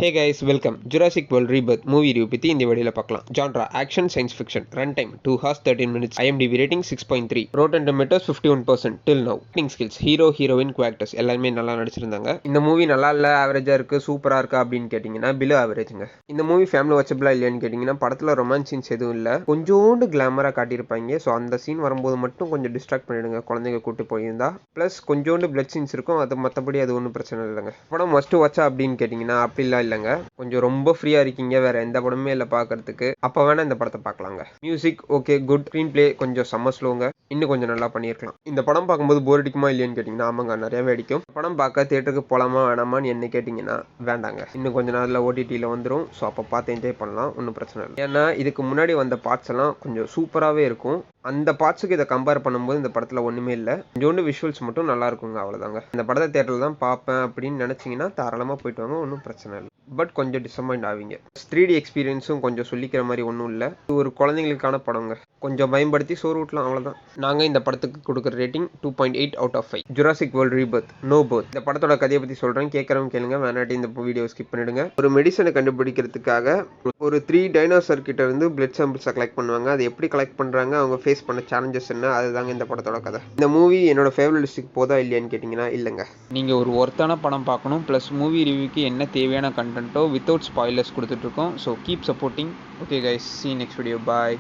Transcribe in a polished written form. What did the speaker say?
Hey guys, welcome. Jurassic World Rebirth movie review பத்தி இந்த வீடியோல பார்க்கலாம். Genre action science fiction. Run time 2 hours 13 minutes. IMDb rating 6.3. Rotten Tomatoes 51% till now. Acting skills hero heroine co-actors எல்லாரும் நல்லா நடிச்சிருந்தாங்க. இந்த movie நல்லா இல்ல, ஆவரேஜா இருக்கு, சூப்பரா இருக்கா அப்படின்னு கேட்டிங்கன்னா பிலோ ஆவரேஜ்ங்க. இந்த மூவி ஃபேமிலி வாட்சபிளா இல்லையான்னு கேட்டிங்கன்னா படத்துல ரொமான்ஸ் சீன்ஸ் எதுவும் இல்ல. கொஞ்சோண்டு கிளாமரா காட்டியிருப்பாங்க. ஸோ அந்த சீன் வரும்போது மட்டும் கொஞ்சம் டிஸ்ட்ராக்ட் பண்ணிடுங்க குழந்தைங்க கூட்டு போயிருந்தா. ப்ளஸ் கொஞ்சோண்டு பிளட் சீன்ஸ் இருக்கும். அது மற்றபடி அது ஒன்றும் பிரச்சனை இல்லைங்க. படம் மஸ்ட் வாட்சா அப்படின்னு கேட்டிங்கன்னா அப்படிலாம் இல்லைங்க. கொஞ்சம் ரொம்ப ஃப்ரீயா இருக்கீங்க, வேற எந்த படமே இல்லை பார்க்கறதுக்கு, அப்ப வேணா இந்த படத்தை பார்க்கலாங்க. Music okay, good. Screen play கொஞ்சம் செம்ம ஸ்லோங்க, இன்னும் கொஞ்சம் நல்லா பண்ணியிருக்கலாம். இந்த படம் பார்க்கும்போது போர் அடிக்குமா இல்லையான்னு கேட்டிங்கன்னா ஆமாங்க, நிறையவே அடிக்கும். படம் பார்க்க தியேட்டருக்கு போலாமா வேணாமான்னு என்ன கேட்டிங்கன்னா வேண்டாங்க. இன்னும் கொஞ்ச நாளில் ஓடிடியில் வந்துடும். ஸோ அப்போ பார்த்து என்ஜாய் பண்ணலாம், ஒன்றும் பிரச்சனை இல்லை. ஏன்னா இதுக்கு முன்னாடி வந்த பார்ட்ஸ் எல்லாம் கொஞ்சம் சூப்பராகவே இருக்கும். அந்த பார்ட்ஸுக்கு இதை கம்பேர் பண்ணும்போது இந்த படத்தில் ஒன்றுமே இல்லை. கொஞ்சோண்டு விஷுவல்ஸ் மட்டும் நல்லா இருக்குங்க, அவ்வளோதாங்க. இந்த படத்தை தியேட்டரில் தான் பார்ப்பேன் அப்படின்னு நினச்சிங்கன்னா தாராளமாக போயிட்டு வாங்க, ஒன்றும் பிரச்சனை இல்லை. பட் கொஞ்சம் டிசப்பாயிண்ட் ஆவீங்க. 3D எக்ஸ்பீரியன்ஸும் கொஞ்சம் சொல்லிக்கிற மாதிரி ஒன்றும் இல்லை. இது ஒரு குழந்தைங்களுக்கான படங்க, கொஞ்சம் பயன்படுத்தி சோறு ஊட்டலாம், அவ்வளோதான். நாங்கள் இந்த படத்துக்கு கொடுக்குற rating 2.8 out of 5. Jurassic World Rebirth no birth. இந்த படத்தோட கதையை பற்றி சொல்கிறேன், கேட்குறவங்க கேளுங்க, வேணாட்டி இந்த வீடியோ ஸ்கிப் பண்ணிடுங்க. ஒரு மெடிசனை கண்டுபிடிக்கிறதுக்காக ஒரு 3 டைனோசர் கிட்ட இருந்து பிளட் சாம்பிள்ஸை கலெக்ட் பண்ணுவாங்க. அதை எப்படி கலெக்ட் பண்ணுறாங்க, அவங்க ஃபேஸ் பண்ண சேலஞ்சஸ் என்ன, அதுதாங்க இந்த படத்தோட கதை. இந்த மூவி என்னோட ஃபேவரட் லிஸ்ட்டுக்கு போதா இல்லையான்னு கேட்டிங்கன்னா இல்லைங்க. நீங்கள் ஒரு ஒர்த்தான படம் பார்க்கணும், ப்ளஸ் மூவி ரிவ்யூக்கு என்ன தேவையான கண்டென்ட்டோ வித்தவுட் ஸ்பாய்லர்ஸ் கொடுத்துட்ருக்கோம். So keep supporting. Okay guys, see you next video. Bye.